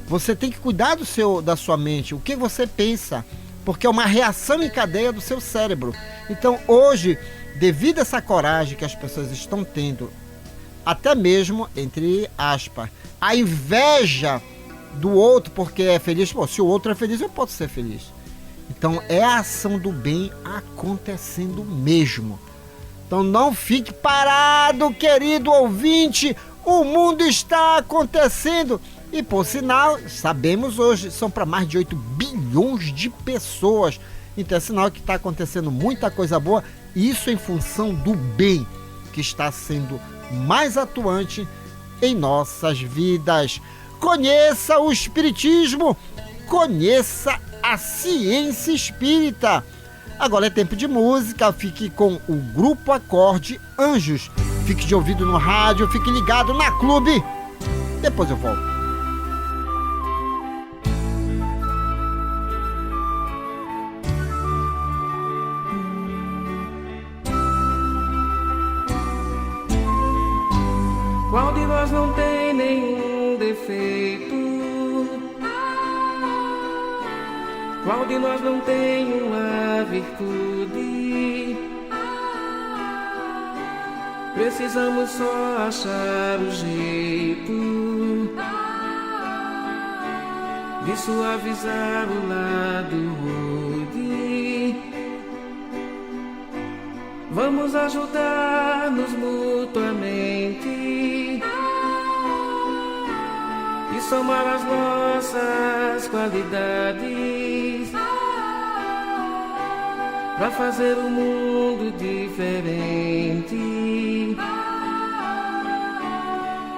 Você tem que cuidar da sua mente, o que você pensa, porque é uma reação em cadeia do seu cérebro. Então, hoje, devido a essa coragem que as pessoas estão tendo, até mesmo, entre aspas, a inveja do outro porque é feliz. Pô, se o outro é feliz, eu posso ser feliz. Então é a ação do bem acontecendo mesmo. Então não fique parado, querido ouvinte. O mundo está acontecendo. E por sinal, sabemos hoje, são para mais de 8 bilhões de pessoas. Então é sinal que está acontecendo muita coisa boa. Isso em função do bem que está sendo mais atuante em nossas vidas. Conheça o Espiritismo, conheça a ciência espírita. Agora é tempo de música, fique com o Grupo Acorde Anjos. Fique de ouvido no rádio, fique ligado na Clube. Depois eu volto. Qual de nós não tem nenhum defeito? Qual de nós não tem uma virtude? Precisamos só achar o jeito de suavizar o lado rude. Vamos ajudar-nos mutuamente e somar as nossas qualidades para fazer um mundo diferente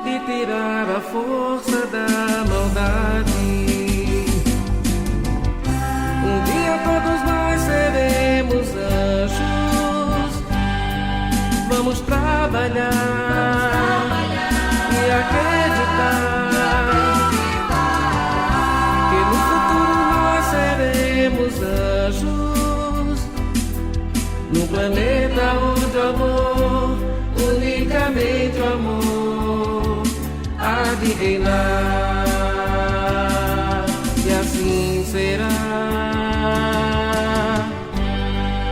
e tirar a força da maldade. Um dia todos nós seremos anjos. Vamos trabalhar e acreditar que no futuro nós seremos anjos, num planeta onde o amor, unicamente o amor, há de reinar. E assim será.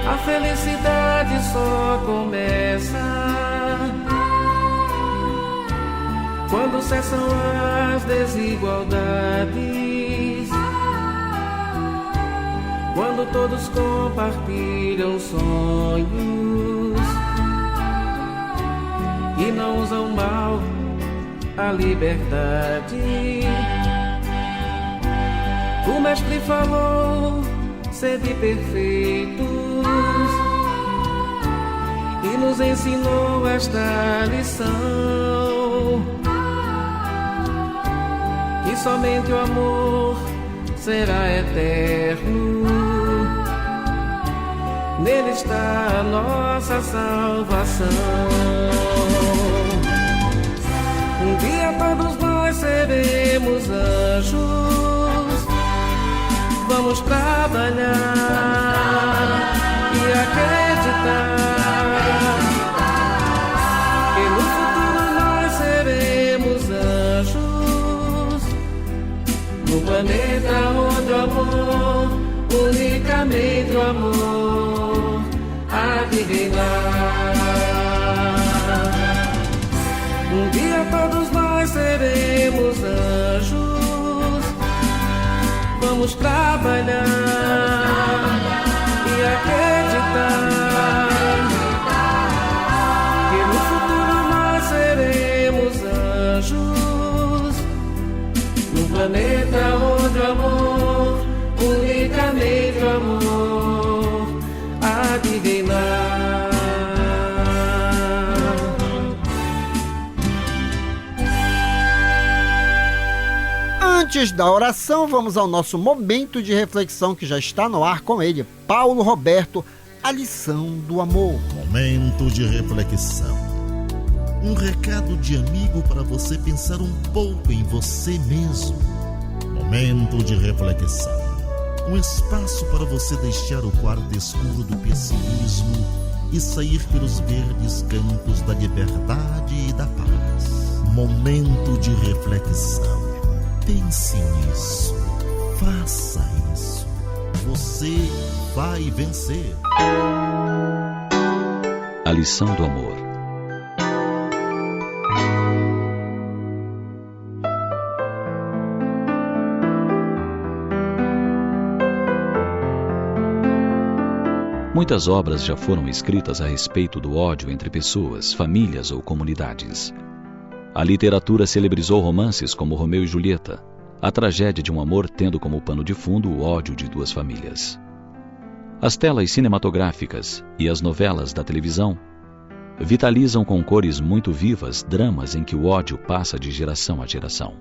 A felicidade só começa quando cessam as desigualdades, quando todos compartilham sonhos e não usam mal a liberdade. O mestre falou: sede perfeitos, e nos ensinou esta lição, que somente o amor será eterno. Nele está a nossa salvação. Um dia todos nós seremos anjos. Vamos trabalhar e acreditar que no futuro nós seremos anjos, no planeta onde o amor, unicamente o amor, há de reinar. Um dia todos nós seremos anjos. Vamos trabalhar e acreditar que no futuro nós seremos anjos, num planeta onde o amor, unicamente o amor, há de reinar. Antes da oração, vamos ao nosso momento de reflexão que já está no ar com ele, Paulo Roberto, a lição do amor. Momento de reflexão. Um recado de amigo para você pensar um pouco em você mesmo. Momento de reflexão. Um espaço para você deixar o quarto escuro do pessimismo e sair pelos verdes campos da liberdade e da paz. Momento de reflexão. Pense nisso, faça isso, você vai vencer. A lição do amor. Muitas obras já foram escritas a respeito do ódio entre pessoas, famílias ou comunidades. A literatura celebrizou romances como Romeu e Julieta, a tragédia de um amor tendo como pano de fundo o ódio de duas famílias. As telas cinematográficas e as novelas da televisão vitalizam com cores muito vivas dramas em que o ódio passa de geração a geração.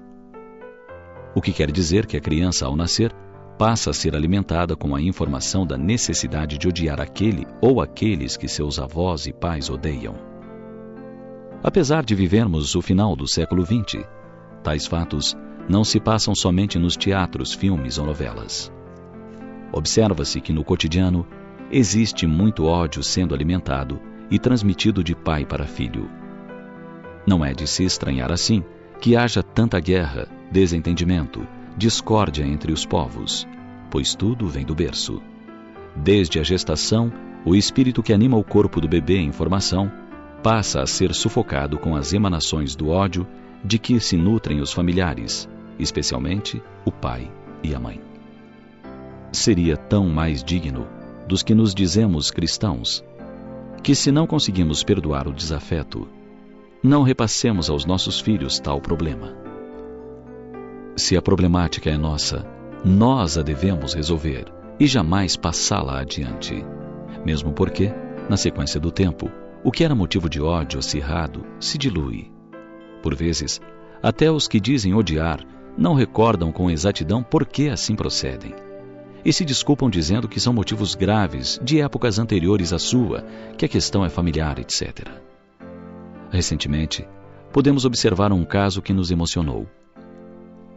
O que quer dizer que a criança, ao nascer, passa a ser alimentada com a informação da necessidade de odiar aquele ou aqueles que seus avós e pais odeiam. Apesar de vivermos o final do século XX, tais fatos não se passam somente nos teatros, filmes ou novelas. Observa-se que no cotidiano existe muito ódio sendo alimentado e transmitido de pai para filho. Não é de se estranhar assim que haja tanta guerra, desentendimento, discórdia entre os povos, pois tudo vem do berço. Desde a gestação, o espírito que anima o corpo do bebê em formação passa a ser sufocado com as emanações do ódio de que se nutrem os familiares, especialmente o pai e a mãe. Seria tão mais digno dos que nos dizemos cristãos que, se não conseguimos perdoar o desafeto, não repassemos aos nossos filhos tal problema. Se a problemática é nossa, nós a devemos resolver e jamais passá-la adiante. Mesmo porque, na sequência do tempo, o que era motivo de ódio acirrado se dilui. Por vezes, até os que dizem odiar não recordam com exatidão por que assim procedem, e se desculpam dizendo que são motivos graves de épocas anteriores à sua, que a questão é familiar, etc. Recentemente, podemos observar um caso que nos emocionou.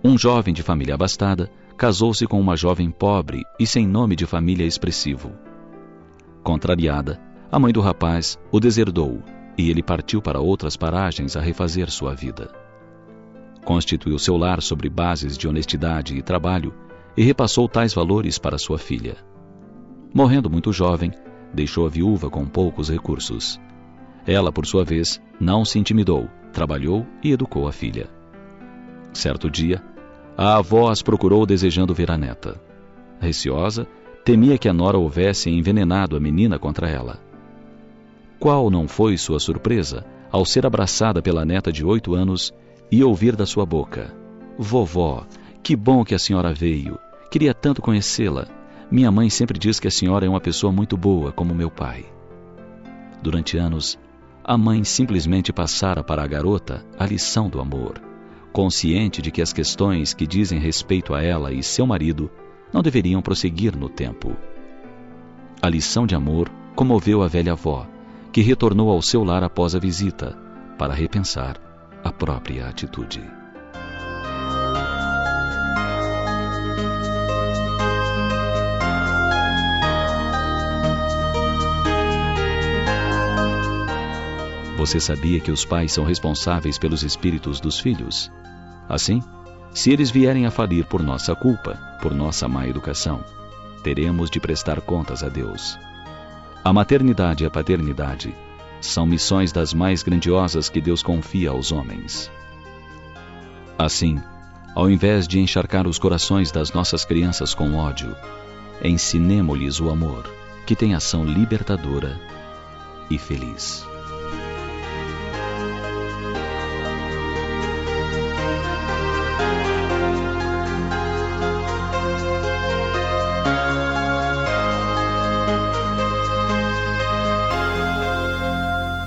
Um jovem de família abastada casou-se com uma jovem pobre e sem nome de família expressivo. Contrariada, a mãe do rapaz o deserdou e ele partiu para outras paragens a refazer sua vida. Constituiu seu lar sobre bases de honestidade e trabalho e repassou tais valores para sua filha. Morrendo muito jovem, deixou a viúva com poucos recursos. Ela, por sua vez, não se intimidou, trabalhou e educou a filha. Certo dia, a avó as procurou desejando ver a neta. Receosa, temia que a nora houvesse envenenado a menina contra ela. Qual não foi sua surpresa ao ser abraçada pela neta de 8 anos e ouvir da sua boca: "Vovó, que bom que a senhora veio. Queria tanto conhecê-la. Minha mãe sempre diz que a senhora é uma pessoa muito boa, como meu pai." Durante anos, a mãe simplesmente passara para a garota a lição do amor, consciente de que as questões que dizem respeito a ela e seu marido não deveriam prosseguir no tempo. A lição de amor comoveu a velha avó, que retornou ao seu lar após a visita, para repensar a própria atitude. Você sabia que os pais são responsáveis pelos espíritos dos filhos? Assim, se eles vierem a falir por nossa culpa, por nossa má educação, teremos de prestar contas a Deus. A maternidade e a paternidade são missões das mais grandiosas que Deus confia aos homens. Assim, ao invés de encharcar os corações das nossas crianças com ódio, ensinemo-lhes o amor, que tem ação libertadora e feliz.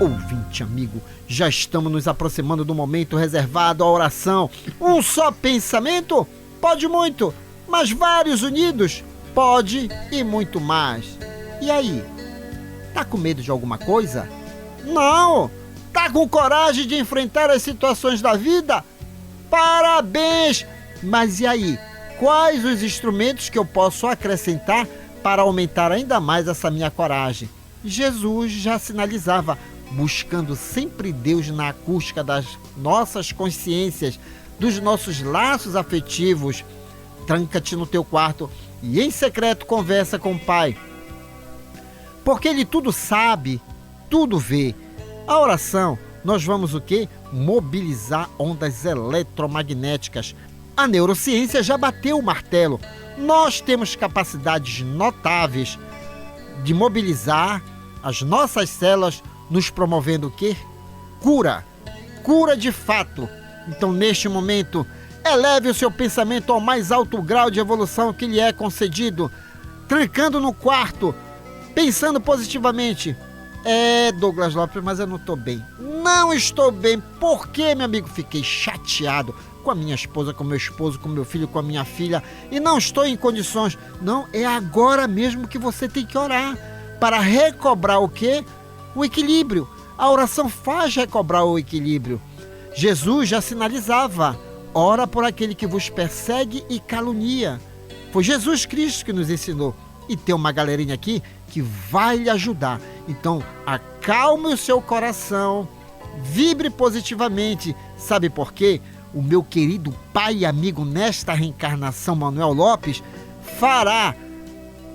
Ouvinte amigo, já estamos nos aproximando do momento reservado à oração. Um só pensamento? Pode muito, mas vários unidos? Pode e muito mais. E aí? Tá com medo de alguma coisa? Não! Tá com coragem de enfrentar as situações da vida? Parabéns! Mas e aí? Quais os instrumentos que eu posso acrescentar para aumentar ainda mais essa minha coragem? Jesus já sinalizava: buscando sempre Deus na acústica das nossas consciências, dos nossos laços afetivos. Tranca-te no teu quarto e em secreto conversa com o Pai, porque Ele tudo sabe, tudo vê. A oração, nós vamos o quê? Mobilizar ondas eletromagnéticas. A neurociência já bateu o martelo. Nós temos capacidades notáveis de mobilizar as nossas células, nos promovendo o quê? Cura. Cura de fato. Então, neste momento, eleve o seu pensamento ao mais alto grau de evolução que lhe é concedido, trancando no quarto, pensando positivamente. Douglas Lopes, mas eu não estou bem. Não estou bem. Por quê, meu amigo? Fiquei chateado com a minha esposa, com meu esposo, com meu filho, com a minha filha, e não estou em condições. Não, é agora mesmo que você tem que orar, para recobrar o quê? O equilíbrio. A oração faz recobrar o equilíbrio. Jesus já sinalizava: ora por aquele que vos persegue e calunia. Foi Jesus Cristo que nos ensinou. E tem uma galerinha aqui que vai lhe ajudar. Então, acalme o seu coração, vibre positivamente. Sabe por quê? O meu querido pai e amigo nesta reencarnação, Manuel Lopes, fará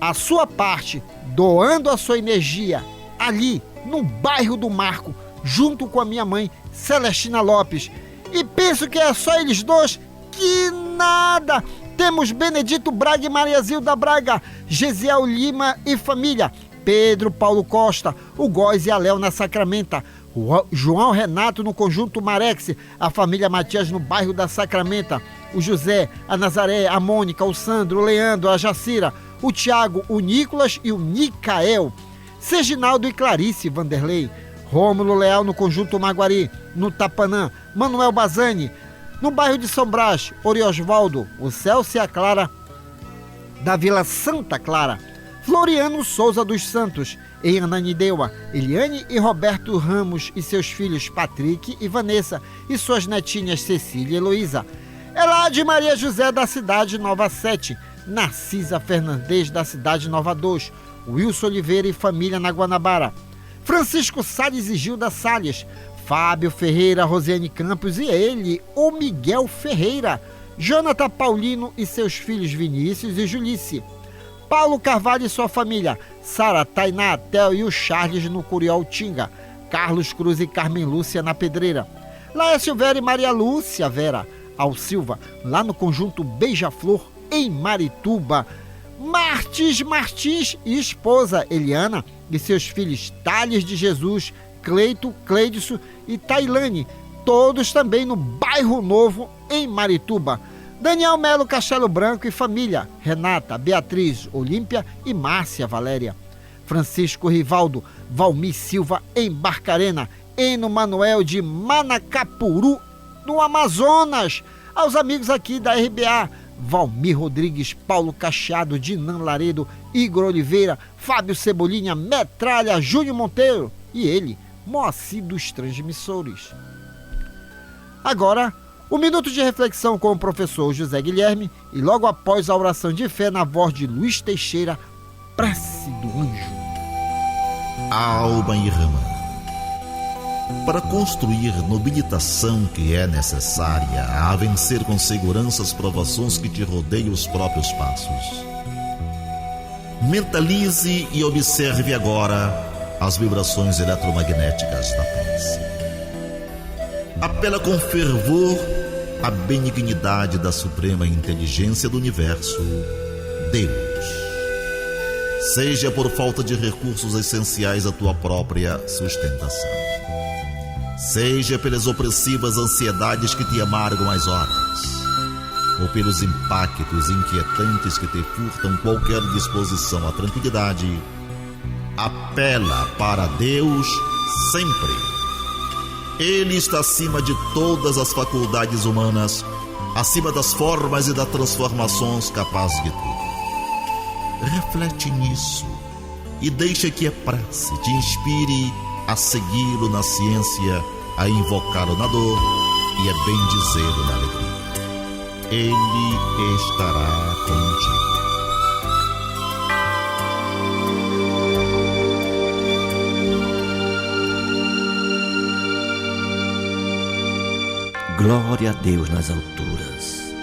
a sua parte, doando a sua energia ali no bairro do Marco, junto com a minha mãe, Celestina Lopes. E penso que é só eles dois? Que nada! Temos Benedito Braga e Maria Zilda Braga, Gesiel Lima e família, Pedro Paulo Costa, o Góis e a Léo na Sacramenta, o João Renato no Conjunto Marex, a família Matias no bairro da Sacramenta, o José, a Nazaré, a Mônica, o Sandro, o Leandro, a Jacira, o Tiago, o Nicolas e o Nicael, Serginaldo e Clarice Vanderlei, Rômulo Leal no Conjunto Maguari, no Tapanã, Manuel Bazani, no bairro de São Brás, Oriosvaldo, o Celso e a Clara da Vila Santa Clara, Floriano Souza dos Santos, em Ananindeua, Eliane e Roberto Ramos e seus filhos Patrick e Vanessa e suas netinhas Cecília e Heloísa, Elade Maria José da cidade Nova 7, Narcisa Fernandes da cidade Nova 2, Wilson Oliveira e família na Guanabara, Francisco Salles e Gilda Salles, Fábio Ferreira, Rosiane Campos e ele, o Miguel Ferreira, Jonathan Paulino e seus filhos Vinícius e Julice, Paulo Carvalho e sua família, Sara, Tainá, Theo e o Charles no Curioltinga, Carlos Cruz e Carmen Lúcia na Pedreira, Laércio Vera e Maria Lúcia Vera, Al Silva, lá no Conjunto Beija-Flor, em Marituba, Martins e esposa Eliana e seus filhos Thales de Jesus, Cleito, Cleidson e Tailane, todos também no Bairro Novo, em Marituba. Daniel Melo Castelo Branco e família, Renata, Beatriz, Olímpia e Márcia Valéria. Francisco Rivaldo, Valmir Silva em Barcarena, Eno Manuel de Manacapuru, no Amazonas. Aos amigos aqui da RBA, Valmir Rodrigues, Paulo Cacheado, Dinan Laredo, Igor Oliveira, Fábio Cebolinha, Metralha, Júnior Monteiro e ele, Moacir dos Transmissores. Agora, o minuto de reflexão com o professor José Guilherme e logo após a oração de fé na voz de Luiz Teixeira, Prece do Anjo. Alma irmã, para construir nobilitação que é necessária a vencer com segurança as provações que te rodeiam os próprios passos. Mentalize e observe agora as vibrações eletromagnéticas da prece. Apela com fervor à benignidade da suprema inteligência do universo, Deus. Seja por falta de recursos essenciais à tua própria sustentação, seja pelas opressivas ansiedades que te amargam as horas, ou pelos impactos inquietantes que te furtam qualquer disposição à tranquilidade, apela para Deus sempre. Ele está acima de todas as faculdades humanas, acima das formas e das transformações, capaz de tudo. Reflete nisso e deixa que a prece te inspire a segui-lo na ciência, a invocá-lo na dor e a bendizê-lo na alegria. Ele estará contigo. Glória a Deus nas alturas,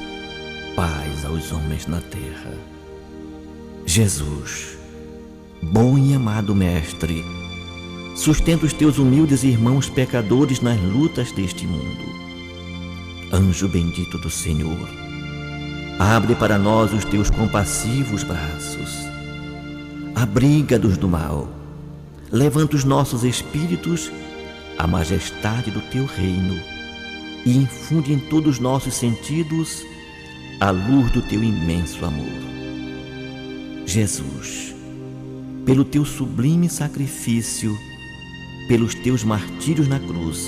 paz aos homens na terra. Jesus, bom e amado Mestre, sustenta os teus humildes irmãos pecadores nas lutas deste mundo. Anjo bendito do Senhor, abre para nós os teus compassivos braços. Abriga-nos do mal, levanta os nossos espíritos à majestade do teu reino e infunde em todos os nossos sentidos a luz do teu imenso amor. Jesus, pelo teu sublime sacrifício, pelos teus martírios na cruz,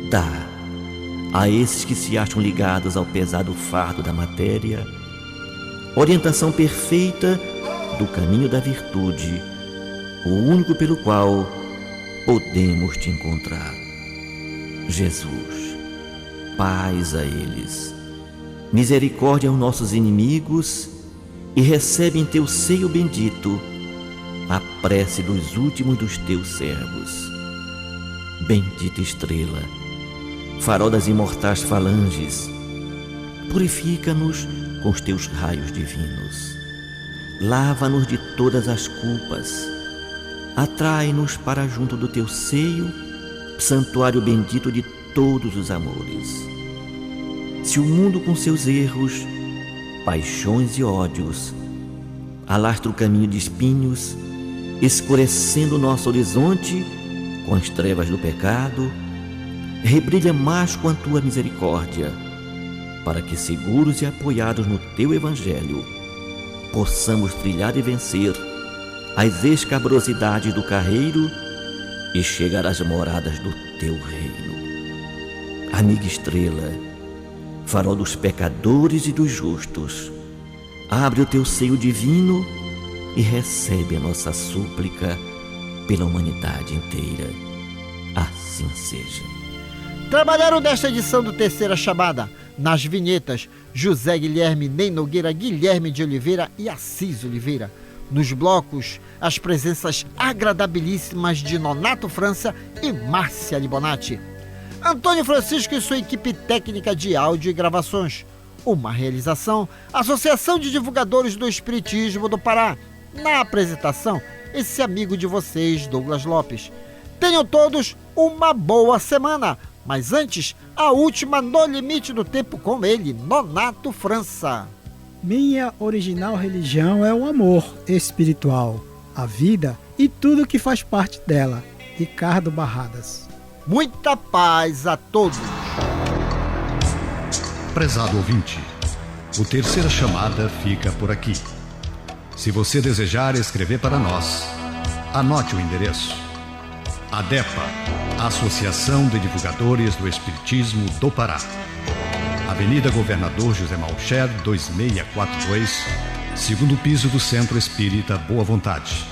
dá a esses que se acham ligados ao pesado fardo da matéria orientação perfeita do caminho da virtude, o único pelo qual podemos te encontrar. Jesus, paz a eles, misericórdia aos nossos inimigos e recebe em teu seio bendito a prece dos últimos dos teus servos. Bendita estrela, farol das imortais falanges, purifica-nos com os teus raios divinos. Lava-nos de todas as culpas. Atrai-nos para junto do teu seio, santuário bendito de todos os amores. Se o mundo com seus erros, paixões e ódios alastra o caminho de espinhos, escurecendo o nosso horizonte com as trevas do pecado, rebrilha mais com a tua misericórdia, para que, seguros e apoiados no teu evangelho, possamos trilhar e vencer as escabrosidades do carreiro e chegar às moradas do teu reino. Amiga estrela, farol dos pecadores e dos justos, abre o teu seio divino e recebe a nossa súplica pela humanidade inteira. Assim seja. Trabalharam desta edição do Terceira Chamada. Nas vinhetas, José Guilherme, Ney Nogueira, Guilherme de Oliveira e Assis Oliveira. Nos blocos, as presenças agradabilíssimas de Nonato França e Márcia Libonati. Antônio Francisco e sua equipe técnica de áudio e gravações. Uma realização, Associação de Divulgadores do Espiritismo do Pará. Na apresentação, esse amigo de vocês, Douglas Lopes. Tenham todos uma boa semana. Mas antes, a última No Limite do Tempo com ele, Nonato França. Minha original religião é o amor espiritual, a vida e tudo que faz parte dela. Ricardo Barradas. Muita paz a todos. Prezado ouvinte, o Terceira Chamada fica por aqui. Se você desejar escrever para nós, anote o endereço: ADEPA, Associação de Divulgadores do Espiritismo do Pará, Avenida Governador José Malcher, 2642, segundo piso do Centro Espírita Boa Vontade.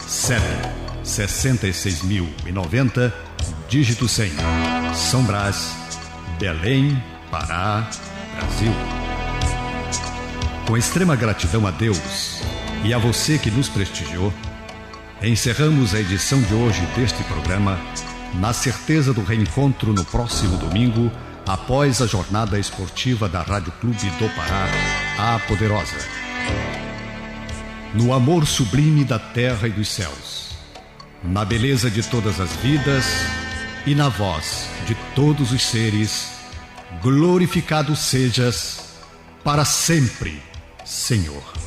CEP 66.090, dígito 100, São Brás, Belém, Pará, Brasil. Com extrema gratidão a Deus e a você que nos prestigiou, encerramos a edição de hoje deste programa na certeza do reencontro no próximo domingo, após a jornada esportiva da Rádio Clube do Pará, a Poderosa. No amor sublime da terra e dos céus, na beleza de todas as vidas e na voz de todos os seres, glorificado sejas para sempre, Senhor.